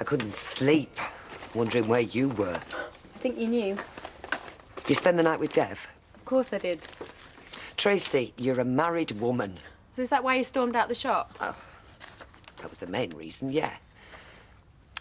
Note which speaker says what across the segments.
Speaker 1: couldn't sleep, wondering where you were.
Speaker 2: I think you knew.
Speaker 1: You spend the night with Dev?
Speaker 2: Of course I did.
Speaker 1: Tracy, you're a married woman.
Speaker 2: So is that why you stormed out the shop?
Speaker 1: Oh, that was the main reason, yeah.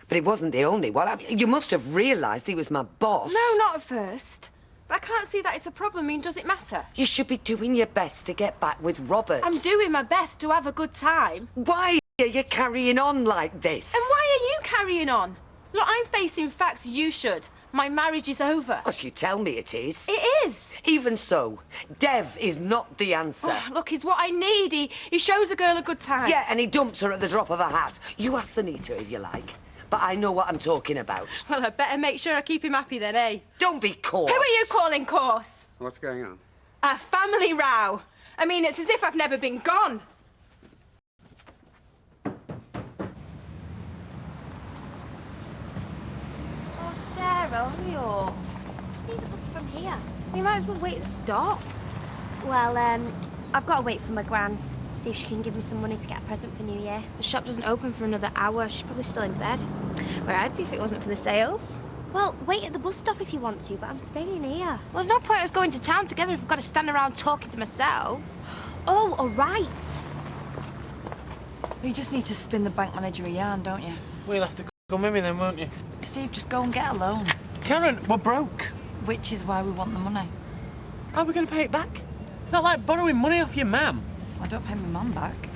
Speaker 1: But it wasn't the only one. I mean, you must have realised he was my boss.
Speaker 2: No, not at first. But I can't see that it's a problem. I mean, does it matter?
Speaker 1: You should be doing your best to get back with Robert.
Speaker 2: I'm doing my best to have a good time.
Speaker 1: Why are you carrying on like this?
Speaker 2: And why are you carrying on? Look, I'm facing facts. You should. My marriage is over.
Speaker 1: Well, you tell me it is.
Speaker 2: It is.
Speaker 1: Even so, Dev is not the answer.
Speaker 2: Oh, look, he's what I need. He shows a girl a good time.
Speaker 1: Yeah, and he dumps her at the drop of a hat. You ask Anita if you like. But I know what I'm talking about.
Speaker 2: Well, I better make sure I keep him happy then, eh?
Speaker 1: Don't be coarse.
Speaker 2: Who are you calling coarse?
Speaker 3: What's going on?
Speaker 2: A family row. I mean, it's as if I've never been gone.
Speaker 4: Oh, Sarah, hurry up. See the bus from here. We might as well wait at the stop. Well, I've got to wait for my gran. See if she can give me some money to get a present for New Year. The shop doesn't open for another hour. She's probably still in bed. Where I'd be if it wasn't for the sales. Well, wait at the bus stop if you want to, but I'm staying here. Well, there's no point us going to town together if we've got to stand around talking to myself. Oh, all right.
Speaker 5: You just need to spin the bank manager a yarn, don't you?
Speaker 6: We'll have to come with me then, won't you?
Speaker 5: Steve, just go and get a loan.
Speaker 6: Karen, we're broke.
Speaker 5: Which is why we want the money.
Speaker 6: How are we going to pay it back? It's not like borrowing money off your mum.
Speaker 5: I don't pay my mum back.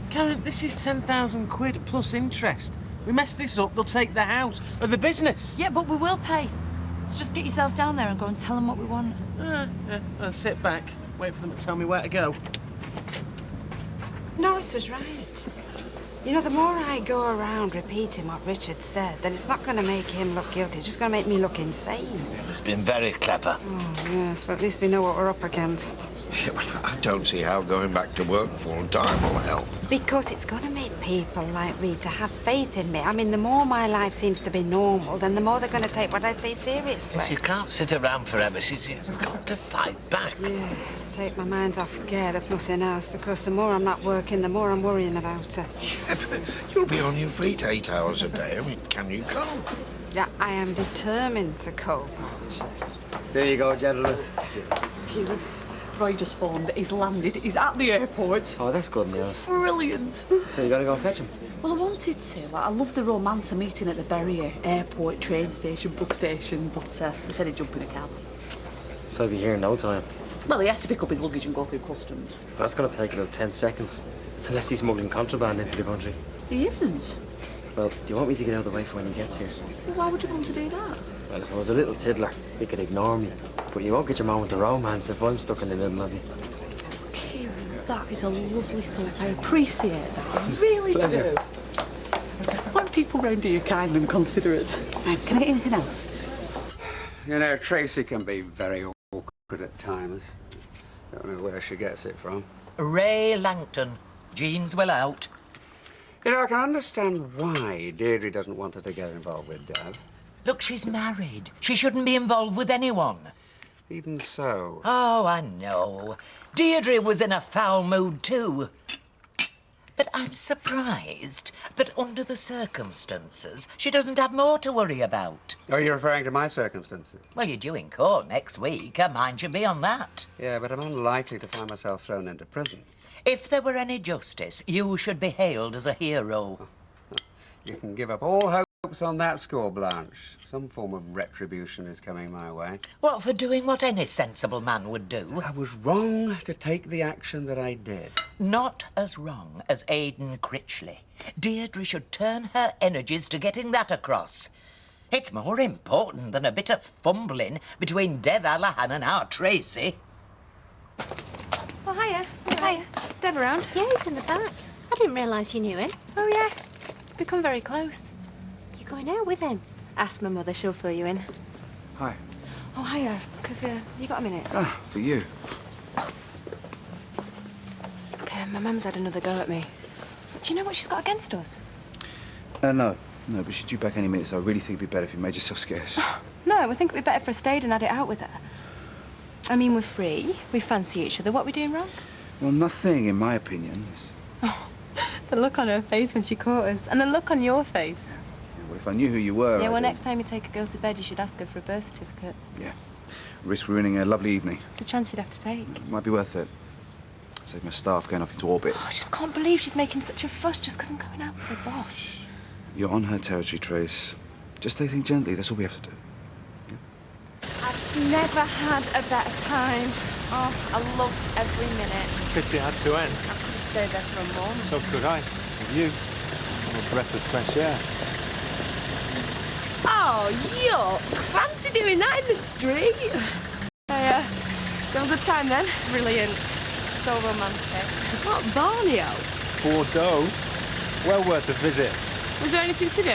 Speaker 6: Karen, this is 10,000 quid plus interest. We mess this up, they'll take the house or the business.
Speaker 5: Yeah, but we will pay. So just get yourself down there and go and tell them what we want.
Speaker 6: I'll sit back, wait for them to tell me where to go.
Speaker 7: Norris was right. You know, the more I go around repeating what Richard said, then it's not going to make him look guilty. It's just going to make me look insane.
Speaker 8: It's been very clever.
Speaker 7: Oh, yes, but at least we know what we're up against.
Speaker 8: Yeah, well, I don't see how going back to work full-time will help.
Speaker 7: Because it's going to make people like Rita have faith in me. I mean, the more my life seems to be normal, then the more they're going to take what I say seriously.
Speaker 8: Yes, you can't sit around forever. You've got to fight back.
Speaker 7: Yeah, take my mind off Gare, if nothing else, because the more I'm not working, the more I'm worrying about her.
Speaker 8: Yeah, but you'll be on your feet 8 hours a day. I mean, can you cope?
Speaker 7: Yeah, I am determined to cope.
Speaker 3: There you go, gentlemen.
Speaker 9: Kieran, Roy just phoned. He's landed. He's at the airport.
Speaker 10: Oh, that's good news.
Speaker 9: Brilliant.
Speaker 10: So you gotta go and fetch him?
Speaker 9: Well, I wanted to. Like, I love the romance of meeting at the Berrier airport, train station, bus station, but he said he'd jump in a cab.
Speaker 10: So he'll be here in no time.
Speaker 9: Well, he has to pick up his luggage and go through customs.
Speaker 10: That's gonna take about 10 seconds. Unless he's smuggling contraband into the country.
Speaker 9: He isn't.
Speaker 10: Well, do you want me to get out of the way for when he gets here?
Speaker 9: Well, why would you want to do that?
Speaker 10: Well, if I was a little tiddler, you could ignore me. But you won't get your moment of romance if I'm stuck in the middle of you.
Speaker 9: Kieran, that is a lovely thought. I appreciate that. I really
Speaker 10: Pleasure.
Speaker 9: do. When people round here kind and considerate. Can I get anything else?
Speaker 3: You know, Tracy can be very awkward at times. Don't know where she gets it from.
Speaker 11: Ray Langton. Jeans will out.
Speaker 3: You know, I can understand why Deirdre doesn't want her to get involved with Dev.
Speaker 11: Look, she's married. She shouldn't be involved with anyone.
Speaker 3: Even so.
Speaker 11: Oh, I know. Deirdre was in a foul mood too. But I'm surprised that under the circumstances, she doesn't have more to worry about.
Speaker 3: Oh, you're referring to my circumstances?
Speaker 11: Well, you're due in court next week. Her mind should be on that.
Speaker 3: Yeah, but I'm unlikely to find myself thrown into prison.
Speaker 11: If there were any justice, you should be hailed as a hero.
Speaker 3: You can give up all hopes on that score, Blanche. Some form of retribution is coming my way.
Speaker 11: What, for doing what any sensible man would do?
Speaker 3: I was wrong to take the action that I did.
Speaker 11: Not as wrong as Aidan Critchley. Deirdre should turn her energies to getting that across. It's more important than a bit of fumbling between Dev Allahan and our Tracy.
Speaker 2: Oh, hiya. Hiya. Is Dev around?
Speaker 4: Yeah, he's in the back. I didn't realise you knew him.
Speaker 2: Oh, yeah. Become very close.
Speaker 4: You're going out with him?
Speaker 2: Ask my mother. She'll fill you in.
Speaker 12: Hi.
Speaker 2: Oh, hiya. Look, have you got a minute?
Speaker 12: Ah, for you.
Speaker 2: Okay, my mum's had another go at me. Do you know what she's got against us?
Speaker 12: No, but she's due back any minute, so I really think it'd be better if you made yourself scarce.
Speaker 2: No, I think it'd be better if I stayed and had it out with her. I mean, we're free. We fancy each other. What are we doing wrong?
Speaker 12: Well, nothing, in my opinion.
Speaker 2: Oh, the look on her face when she caught us, and the look on your face.
Speaker 12: Well, if I knew who you were,
Speaker 2: Yeah, well,
Speaker 12: I'd,
Speaker 2: next time you take a girl to bed, you should ask her for a birth certificate.
Speaker 12: Yeah. Risk ruining a lovely evening.
Speaker 2: It's a chance you'd have to take.
Speaker 12: Might be worth it. Save my staff going off into orbit.
Speaker 2: Oh, I just can't believe she's making such a fuss just because I'm going out with her boss.
Speaker 12: You're on her territory, Trace. Just take things gently. That's all we have to do.
Speaker 2: I've never had a better time. Oh, I loved every minute.
Speaker 6: Pity it had to end.
Speaker 2: I could have stayed there for a month.
Speaker 6: So could I. With you. I'm a breath of fresh air.
Speaker 2: Oh, yuck. Fancy doing that in the street. Did you have a good time then? Brilliant. So romantic. What, Borneo?
Speaker 6: Bordeaux? Well worth a visit.
Speaker 2: Was there anything to do?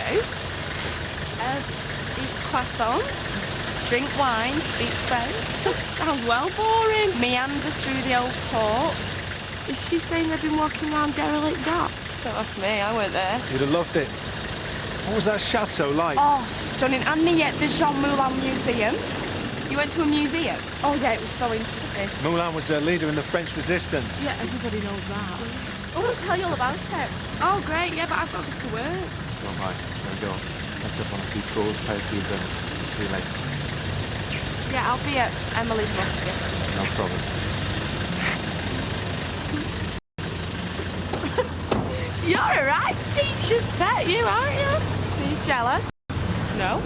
Speaker 2: Eat croissants, drink wine, speak French. Sounds well boring. Meander through the old port. Is she saying they've been walking around derelict docks? Don't ask me, I weren't there.
Speaker 6: You'd have loved it. What was that chateau like?
Speaker 2: Oh, stunning. And me at the Jean Moulin Museum. You went to a museum? Oh, yeah, it was so interesting.
Speaker 6: Moulin was a leader in the French resistance.
Speaker 2: Yeah, everybody knows that. Oh, I'll tell you all about it. Oh, great, yeah, but I've got to go to work.
Speaker 6: So am I. Gotta go. Catch up on a few calls, pay a few bills. See you later.
Speaker 2: Yeah, I'll be at Emily's lost gift.
Speaker 6: No problem.
Speaker 2: You're a right teacher's pet, you, aren't you? Are you jealous? No.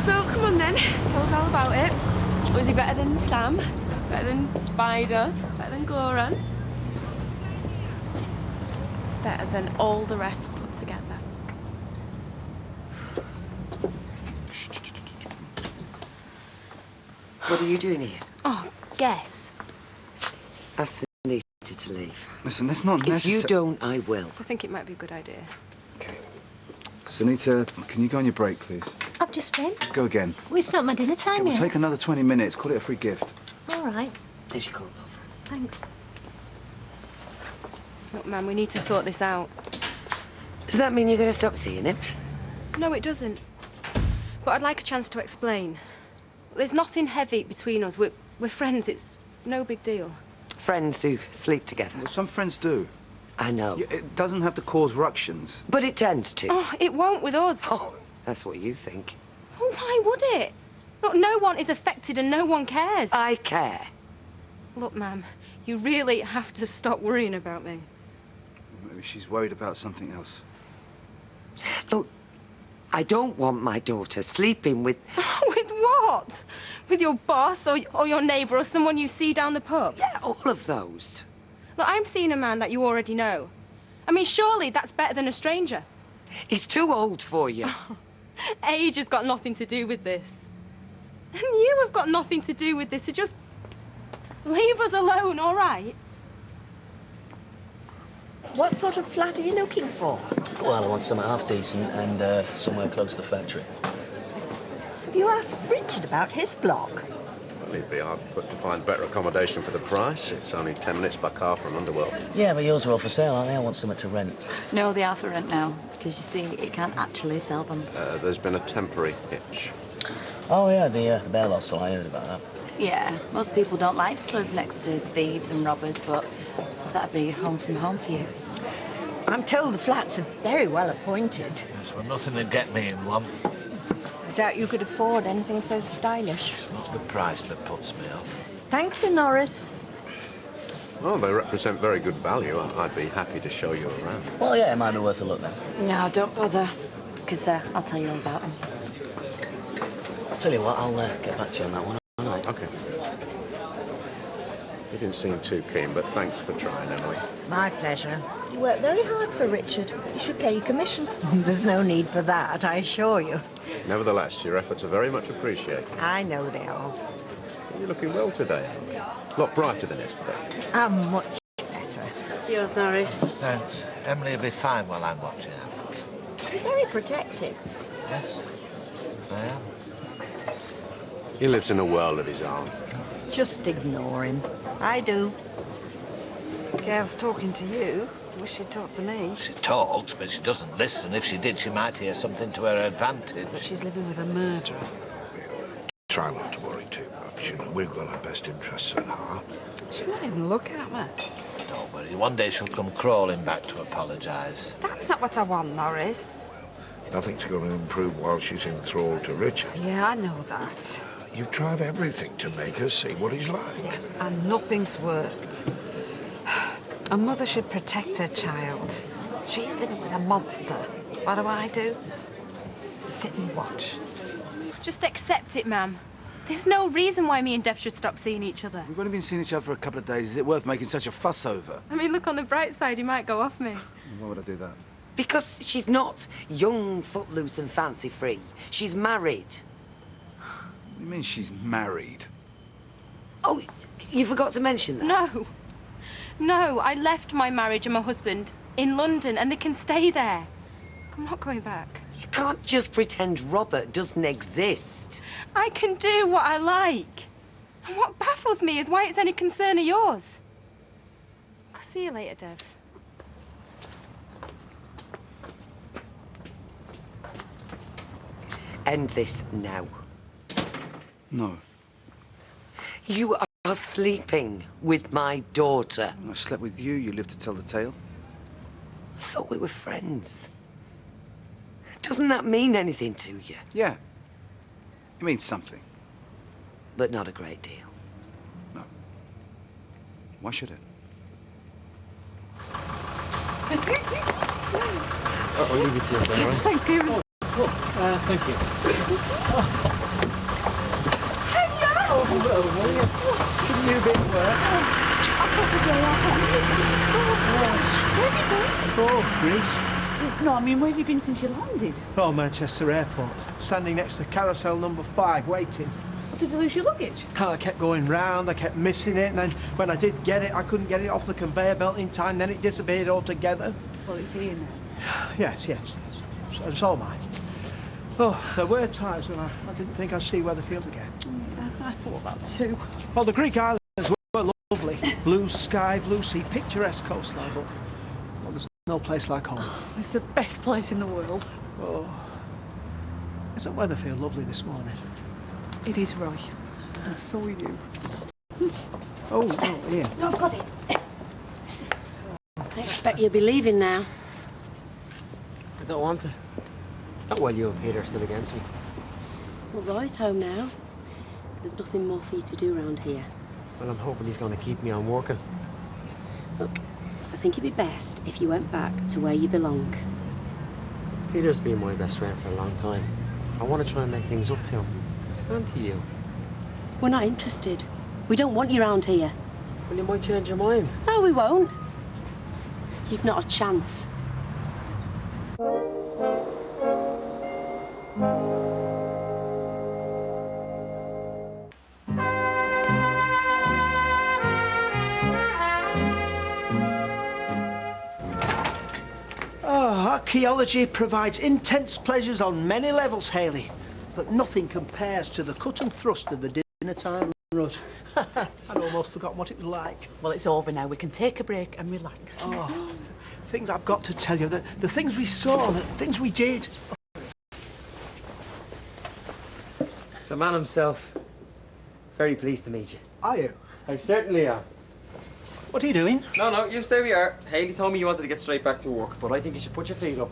Speaker 2: So, come on then, tell us all about it. Was he better than Sam? Better than Spider? Better than Goran? Better than all the rest put together.
Speaker 1: What are you doing here?
Speaker 2: Oh, guess.
Speaker 1: Ask Anita to leave.
Speaker 12: Listen, that's not necessary.
Speaker 1: If you don't, I will.
Speaker 2: I think it might be a good idea.
Speaker 12: Okay. Sunita, can you go on your break, please?
Speaker 13: I've just been.
Speaker 12: Go again.
Speaker 13: Well, it's not my dinner time
Speaker 12: Okay, we'll
Speaker 13: yet.
Speaker 12: take another 20 minutes. Call it a free gift.
Speaker 13: All right.
Speaker 1: Here's your call, love.
Speaker 13: Thanks.
Speaker 2: Look, man, we need to sort this out.
Speaker 1: Does that mean you're going to stop seeing him?
Speaker 2: No, it doesn't. But I'd like a chance to explain. There's nothing heavy between us. We're friends. It's no big deal.
Speaker 1: Friends who sleep together.
Speaker 12: Well, some friends do.
Speaker 1: I know.
Speaker 12: Yeah, it doesn't have to cause ructions.
Speaker 1: But it tends to.
Speaker 2: Oh, it won't with us.
Speaker 1: Oh, that's what you think.
Speaker 2: Oh, why would it? Look, no one is affected and no one cares.
Speaker 1: I care.
Speaker 2: Look, ma'am, you really have to stop worrying about me.
Speaker 12: Maybe she's worried about something else.
Speaker 1: Look, I don't want my daughter sleeping with...
Speaker 2: With what? With your boss or your neighbour or someone you see down the pub?
Speaker 1: Yeah, all of those.
Speaker 2: Look, I'm seeing a man that you already know. I mean, surely that's better than a stranger.
Speaker 1: He's too old for you.
Speaker 2: Age has got nothing to do with this. And you have got nothing to do with this, so just leave us alone, all right?
Speaker 11: What sort of flat are you looking for? Well, I want something half-decent and somewhere close to the factory.
Speaker 13: Have you asked Richard about his block?
Speaker 14: Well, he'd be hard put to find better accommodation for the price. It's only 10 minutes by car from Underworld.
Speaker 11: Yeah, but yours are all for sale, aren't they? I want something to rent.
Speaker 5: No, they are for rent now, because you see, it can't actually sell them.
Speaker 14: There's been a temporary hitch.
Speaker 11: Oh, yeah, the bear hostel, I heard about that.
Speaker 5: Yeah, most people don't like to live next to thieves and robbers, but that'd be home from home for you.
Speaker 13: I'm told the flats are very well appointed.
Speaker 8: Yes, well, nothing to get me in one.
Speaker 13: I doubt you could afford anything so stylish.
Speaker 8: It's not the price that puts me off.
Speaker 13: Thank you, Norris.
Speaker 14: Well, they represent very good value. I'd be happy to show you around.
Speaker 11: Well, yeah, it might be worth a look then.
Speaker 5: No, don't bother, because I'll tell you all about them.
Speaker 11: I'll tell you what, I'll get back to you on that one, all right?
Speaker 14: OK. You didn't seem too keen, but thanks for trying, Emily.
Speaker 13: My pleasure. You work very hard for Richard. You should pay your commission. There's no need for that, I assure you.
Speaker 14: Nevertheless, your efforts are very much appreciated.
Speaker 13: I know they are.
Speaker 14: You're looking well today, Emily. A lot brighter than yesterday.
Speaker 13: I'm much better.
Speaker 2: It's yours, Norris.
Speaker 8: Thanks. Emily will be fine while I'm watching out for you.
Speaker 13: You're very protective.
Speaker 8: Yes, I am.
Speaker 14: He lives in a world of his own.
Speaker 13: Just ignore him. I do.
Speaker 7: Gail's talking to you. Wish she'd talk to me.
Speaker 8: She talks, but she doesn't listen. If she did, she might hear something to her advantage.
Speaker 7: But she's living with a murderer.
Speaker 8: Try not to worry too much. You know, we've got our best interests at heart.
Speaker 7: She won't even look at me.
Speaker 8: Don't worry. One day she'll come crawling back to apologise.
Speaker 7: That's not what I want, Norris.
Speaker 8: Nothing's going to improve while she's in thrall to Richard.
Speaker 7: Yeah, I know that.
Speaker 8: You've tried everything to make her see what he's like.
Speaker 7: Yes, and nothing's worked. A mother should protect her child. She's living with a monster. What do? Sit and watch.
Speaker 2: Just accept it, ma'am. There's no reason why me and Dev should stop seeing each other.
Speaker 12: We've only been seeing each other for a couple of days. Is it worth making such a fuss over?
Speaker 2: I mean, look on the bright side, he might go off me.
Speaker 12: Why would I do that?
Speaker 1: Because she's not young, footloose and fancy-free. She's married.
Speaker 12: What do you mean she's married?
Speaker 1: Oh, you forgot to mention that?
Speaker 2: No. No, I left my marriage and my husband in London and they can stay there. I'm not going back.
Speaker 1: You can't just pretend Robert doesn't exist.
Speaker 2: I can do what I like. And what baffles me is why it's any concern of yours. I'll see you later, Dev.
Speaker 1: End this now.
Speaker 12: No.
Speaker 1: You are sleeping with my daughter.
Speaker 12: I slept with you. You lived to tell the tale.
Speaker 1: I thought we were friends. Doesn't that mean anything to you?
Speaker 12: Yeah. It means something.
Speaker 1: But not a great deal.
Speaker 12: No. Why should it?
Speaker 10: I'll leave it to you, then, all right?
Speaker 2: Thanks, Kieran.
Speaker 6: Thank you.
Speaker 2: Shouldn't you be at work? I took the day off. It's so
Speaker 6: Oh, Greece.
Speaker 9: No, I mean, where have you been since you landed?
Speaker 6: Oh, Manchester Airport. Standing next to carousel number 5, waiting.
Speaker 9: Did you lose your luggage?
Speaker 6: I kept going round, I kept missing it, and then when I did get it, I couldn't get it off the conveyor belt in time, then it disappeared altogether.
Speaker 9: Well, it's here now.
Speaker 6: Yes. And so am I. Oh, there were times when I didn't think I'd see Weatherfield again.
Speaker 9: Yeah, I thought that too.
Speaker 6: Well, the Greek islands were lovely. Blue sky, blue sea, picturesque coastline, but well, there's no place like home.
Speaker 9: It's the best place in the world.
Speaker 6: Oh, isn't Weatherfield lovely this morning?
Speaker 9: It is, Roy. And so are you.
Speaker 6: Oh, yeah.
Speaker 13: No, I've got it. I expect you'll be leaving now.
Speaker 10: I don't want to. Not while you and Peter are still against me.
Speaker 13: Well, Roy's home now. There's nothing more for you to do around here.
Speaker 10: Well, I'm hoping he's going to keep me on working.
Speaker 13: Look, I think it'd be best if you went back to where you belong.
Speaker 10: Peter's been my best friend for a long time. I want to try and make things up to him. And to you.
Speaker 13: We're not interested. We don't want you around here.
Speaker 10: Well, you might change your mind.
Speaker 13: No, we won't. You've not a chance.
Speaker 6: Archaeology provides intense pleasures on many levels, Hayley, but nothing compares to the cut and thrust of the dinner time rush. I'd almost forgotten what it was like.
Speaker 9: Well, it's over now. We can take a break and relax.
Speaker 6: Oh, things I've got to tell you, the things we saw, the things we did.
Speaker 10: The man himself. Very pleased to meet you.
Speaker 6: Are you?
Speaker 10: I certainly am.
Speaker 6: What are you doing?
Speaker 10: No, you stay where you are. Hayley told me you wanted to get straight back to work, but I think you should put your feet up.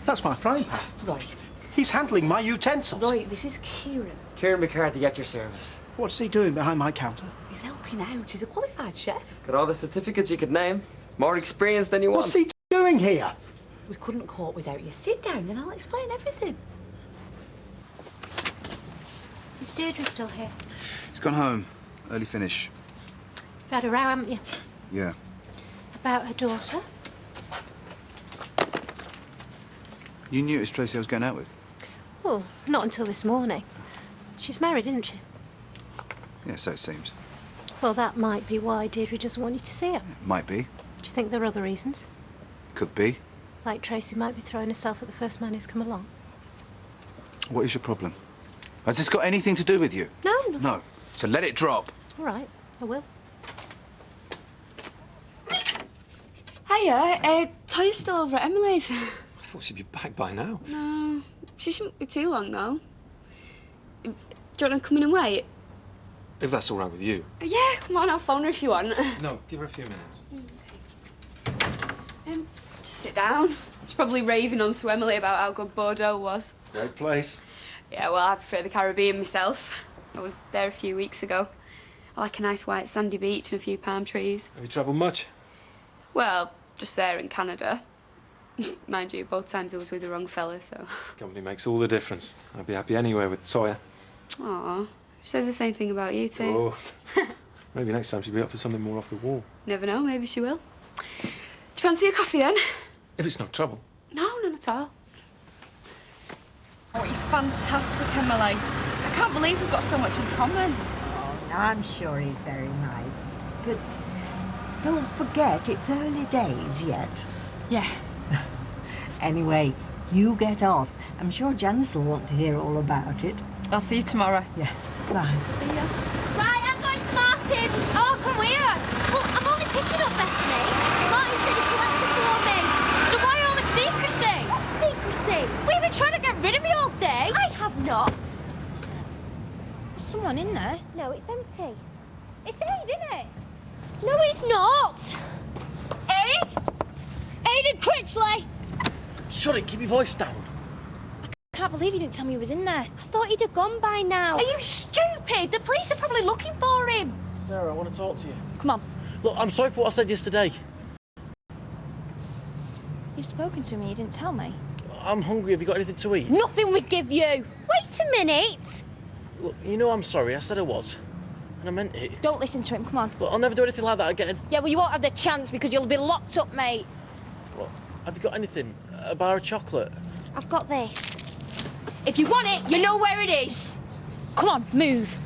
Speaker 6: That's my frying pan.
Speaker 9: Right.
Speaker 6: He's handling my utensils.
Speaker 9: Right, this is Kieran.
Speaker 10: Kieran McCarthy at your service.
Speaker 6: What's he doing behind my counter?
Speaker 9: He's helping out. He's a qualified chef.
Speaker 10: Got all the certificates you could name. More experience than you want.
Speaker 6: What's he doing here?
Speaker 9: We couldn't cope without you. Sit down and I'll explain everything.
Speaker 4: Is Deirdre still here?
Speaker 12: He's gone home. Early finish.
Speaker 4: You've had a row, haven't you?
Speaker 12: Yeah.
Speaker 4: About her daughter?
Speaker 12: You knew it was Tracy I was going out with?
Speaker 4: Well, not until this morning. She's married, isn't she?
Speaker 12: Yeah, so it seems.
Speaker 4: Well, that might be why Deirdre doesn't want you to see her.
Speaker 12: Might be.
Speaker 4: Do you think there are other reasons?
Speaker 12: Could be.
Speaker 4: Like Tracy might be throwing herself at the first man who's come along?
Speaker 12: What is your problem? Has this got anything to do with you?
Speaker 4: No, nothing.
Speaker 12: No. So let it drop.
Speaker 4: All right, I will.
Speaker 2: Hiya, Toya's still over at Emily's.
Speaker 15: I thought she'd be back by now.
Speaker 2: No, she shouldn't be too long, though. Do you want to come in and wait?
Speaker 15: If that's all right with you.
Speaker 2: Yeah, come on, I'll phone her if you want.
Speaker 15: No, give her a few minutes.
Speaker 2: Just sit down. She's probably raving on to Emily about how good Bordeaux was.
Speaker 15: Great place.
Speaker 2: Yeah, well, I prefer the Caribbean myself. I was there a few weeks ago. I like a nice white sandy beach and a few palm trees.
Speaker 15: Have you travelled much?
Speaker 2: Well, just there in Canada. Mind you, both times I was with the wrong fella, so...
Speaker 15: Company makes all the difference. I'd be happy anywhere with Toya.
Speaker 2: Aw, she says the same thing about you too.
Speaker 15: Oh. Maybe next time she'll be up for something more off the wall.
Speaker 2: Never know, maybe she will. Do you fancy a coffee then?
Speaker 15: If it's not trouble.
Speaker 2: No, none at all.
Speaker 16: Oh, he's fantastic, Emily. I can't believe we've got so much in common.
Speaker 13: Oh, I'm sure he's very nice. But don't forget, it's early days yet.
Speaker 16: Yeah.
Speaker 13: Anyway, you get off. I'm sure Janice will want to hear all about it.
Speaker 16: I'll see you tomorrow.
Speaker 13: Yeah, bye.
Speaker 16: See ya.
Speaker 4: Right, I'm going to Martin. Oh, come here. Well, I'm only picking up Bethany. Martin said he collected for me.
Speaker 17: So why all the secrecy?
Speaker 4: What secrecy?
Speaker 17: We've been trying to get rid of me all day.
Speaker 4: I have not.
Speaker 17: There's someone in there.
Speaker 4: No, it's empty.
Speaker 17: It's Aid, isn't it?
Speaker 4: No, it's not.
Speaker 17: Aid? Aiden Critchley!
Speaker 6: Shut it, keep your voice down.
Speaker 17: I can't believe you didn't tell me he was in there.
Speaker 4: I thought he'd have gone by now.
Speaker 17: Are you stupid? The police are probably looking for him.
Speaker 6: Sarah, I want to talk to you.
Speaker 17: Come on.
Speaker 6: Look, I'm sorry for what I said yesterday.
Speaker 17: You've spoken to me, you didn't tell me.
Speaker 6: I'm hungry. Have you got anything to eat?
Speaker 17: Nothing we give you.
Speaker 4: Wait a minute.
Speaker 6: Look, you know I'm sorry. I said I was. And I meant it.
Speaker 17: Don't listen to him, come on.
Speaker 6: Look, I'll never do anything like that again.
Speaker 17: Yeah, well, you won't have the chance because you'll be locked up, mate.
Speaker 6: Look, have you got anything? A bar of chocolate?
Speaker 4: I've got this.
Speaker 17: If you want it, you know where it is. Come on, move.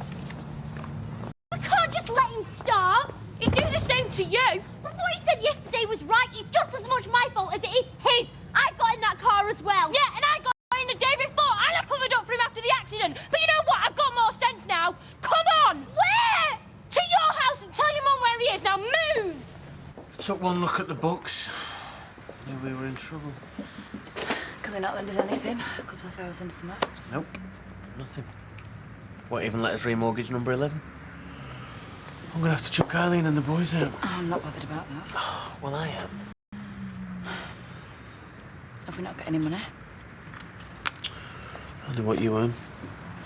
Speaker 4: I can't just let him starve.
Speaker 17: He'd do the same to you.
Speaker 4: But what he said yesterday was right. It's just as much my fault as it is his. I got in that car as well.
Speaker 17: Yeah, and I got in the day before, and I covered up for him after the accident. But you know what? I've got more sense now. Come on!
Speaker 4: Where?
Speaker 17: To your house and tell your mum where he is. Now move!
Speaker 6: Took one look at the books. Knew we were in trouble.
Speaker 5: Can they not lend us anything? A couple of thousand something?
Speaker 6: Nope, nothing. Won't even let us remortgage number 11. I'm gonna have to chuck Eileen and the boys out.
Speaker 5: Oh, I'm not bothered about that.
Speaker 6: Oh, well, I am.
Speaker 5: Have we not got any money?
Speaker 6: Only what you earn.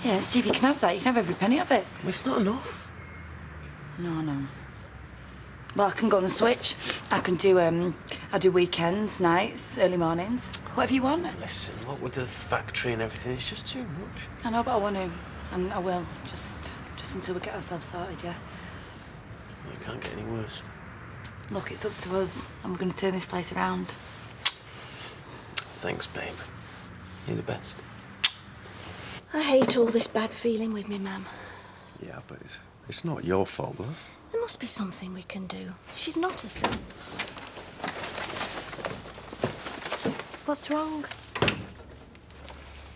Speaker 5: Yeah, Steve, you can have that. You can have every penny of it.
Speaker 6: Well, it's not enough.
Speaker 5: No. Well, I can go on the switch. I can do, I do weekends, nights, early mornings. Whatever you want.
Speaker 6: Listen, what with the factory and everything, it's just too much.
Speaker 5: I know, but I want to. And I will. Just until we get ourselves sorted, yeah?
Speaker 6: It can't get any worse.
Speaker 5: Look, it's up to us. And we're going to turn this place around.
Speaker 6: Thanks, babe. You're the best.
Speaker 17: I hate all this bad feeling with me, Mum.
Speaker 8: Yeah, but it's not your fault, love.
Speaker 17: There must be something we can do. She's not a son.
Speaker 4: What's wrong?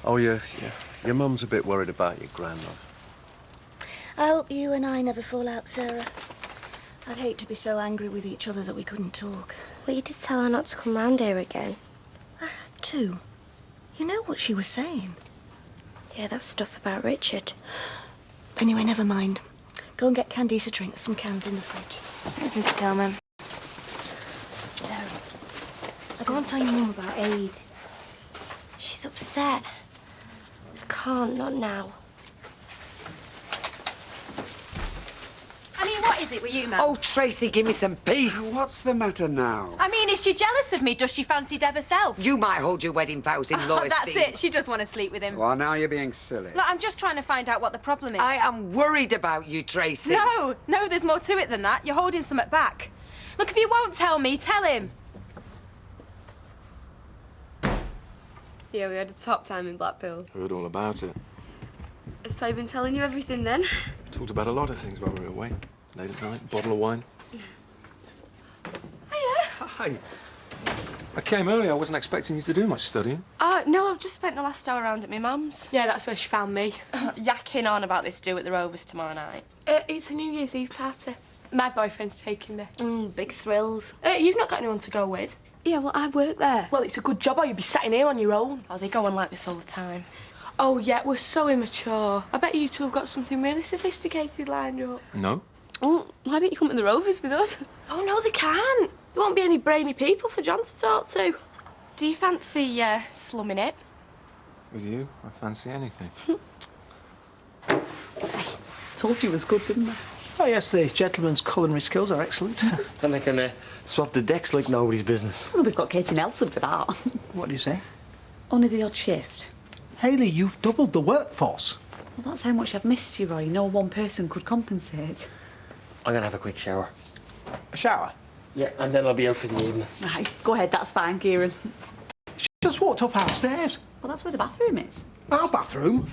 Speaker 8: Oh, yeah. Your mum's a bit worried about your gran, love.
Speaker 17: I hope you and I never fall out, Sarah. I'd hate to be so angry with each other that we couldn't talk.
Speaker 4: Well, you did tell her not to come round here again.
Speaker 17: I had to. You know what she was saying.
Speaker 4: Yeah, that stuff about Richard.
Speaker 17: Anyway, never mind. Go and get Candice a drink. There's some cans in the fridge.
Speaker 4: Thanks, Mrs. Tillman. Sarah, I'll go and tell your mum about Aid. She's upset. I can't, not now.
Speaker 18: I mean, what is it with you, Mum?
Speaker 1: Oh, Tracy, give me some peace.
Speaker 3: What's the matter now?
Speaker 18: I mean, is she jealous of me? Does she fancy Dev herself?
Speaker 1: You might hold your wedding vows in low
Speaker 18: That's
Speaker 1: esteem.
Speaker 18: it. She does want to sleep with him.
Speaker 3: Well, now you're being silly.
Speaker 18: Look, I'm just trying to find out what the problem is.
Speaker 1: I am worried about you, Tracy.
Speaker 18: No, there's more to it than that. You're holding something back. Look, if you won't tell me, tell him.
Speaker 2: Yeah, we had a top time in Blackpool.
Speaker 15: Heard all about it.
Speaker 2: Has Ty been telling you everything then?
Speaker 15: We talked about a lot of things while we were away. Late at night, bottle of wine. Hi. I came early. I wasn't expecting you to do much studying.
Speaker 2: No, I've just spent the last hour round at my mum's.
Speaker 19: Yeah, that's where she found me.
Speaker 2: Yakking on about this do at the Rovers tomorrow night.
Speaker 19: It's a New Year's Eve party. My boyfriend's taking me.
Speaker 2: Big thrills.
Speaker 19: You've not got anyone to go with?
Speaker 2: Yeah, well, I work there.
Speaker 19: Well, it's a good job or you'd be sat in here on your own.
Speaker 2: Oh, they go on like this all the time.
Speaker 19: Oh, yeah, we're so immature. I bet you two have got something really sophisticated lined up.
Speaker 15: No.
Speaker 19: Well, why don't you come to the Rovers with us?
Speaker 2: Oh, no, they can't. There won't be any brainy people for John to talk to. Do you fancy slumming it?
Speaker 15: With you, I fancy anything.
Speaker 9: Told you was good, didn't I?
Speaker 6: Oh, yes, the gentleman's culinary skills are excellent.
Speaker 10: And I can swap the decks like nobody's business.
Speaker 9: Well, we've got Katie Nelson for that.
Speaker 6: What do you say?
Speaker 9: Only the odd shift.
Speaker 6: Hayley, you've doubled the workforce.
Speaker 9: Well, that's how much I've missed you, Roy. No one person could compensate.
Speaker 10: I'm gonna have a quick shower.
Speaker 6: A shower?
Speaker 10: Yeah, and then I'll be out for the evening.
Speaker 9: Right, go ahead, that's fine, Kieran.
Speaker 6: She just walked up our stairs.
Speaker 9: Well, that's where the bathroom is.
Speaker 6: Our bathroom?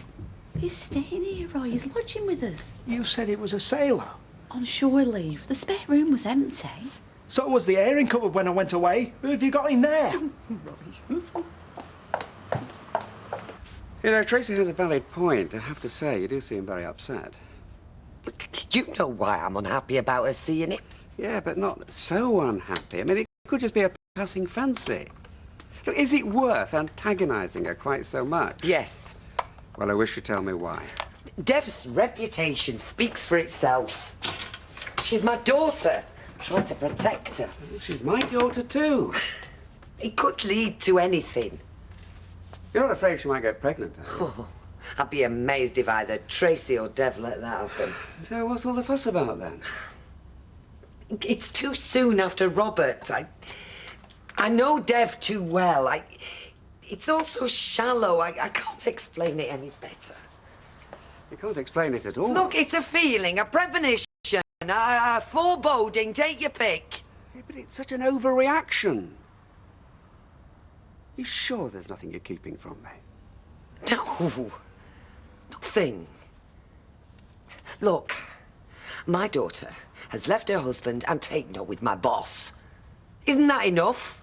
Speaker 9: He's staying here, Roy. He's lodging with us.
Speaker 6: You said it was a sailor.
Speaker 9: On shore leave. The spare room was empty.
Speaker 6: So was the airing cupboard when I went away. Who have you got in there?
Speaker 3: You know, Tracy has a valid point. I have to say, you do seem very upset.
Speaker 1: You know why I'm unhappy about her seeing it.
Speaker 3: Yeah, but not so unhappy. I mean, it could just be a passing fancy. Look, is it worth antagonising her quite so much?
Speaker 1: Yes.
Speaker 3: Well, I wish you'd tell me why.
Speaker 1: Dev's reputation speaks for itself. She's my daughter. I'm trying to protect her.
Speaker 3: She's my daughter, too.
Speaker 1: It could lead to anything.
Speaker 3: You're not afraid she might get pregnant, are you?
Speaker 1: Oh, I'd be amazed if either Tracy or Dev let that happen.
Speaker 3: So what's all the fuss about, then?
Speaker 1: It's too soon after Robert. I know Dev too well. It's all so shallow. I can't explain it any better.
Speaker 3: You can't explain it at all.
Speaker 1: Look, it's a feeling, a premonition, a foreboding, take your pick.
Speaker 3: Yeah, but it's such an overreaction. You sure there's nothing you're keeping from me?
Speaker 1: No, nothing. Look, my daughter has left her husband and taken her with my boss. Isn't that enough?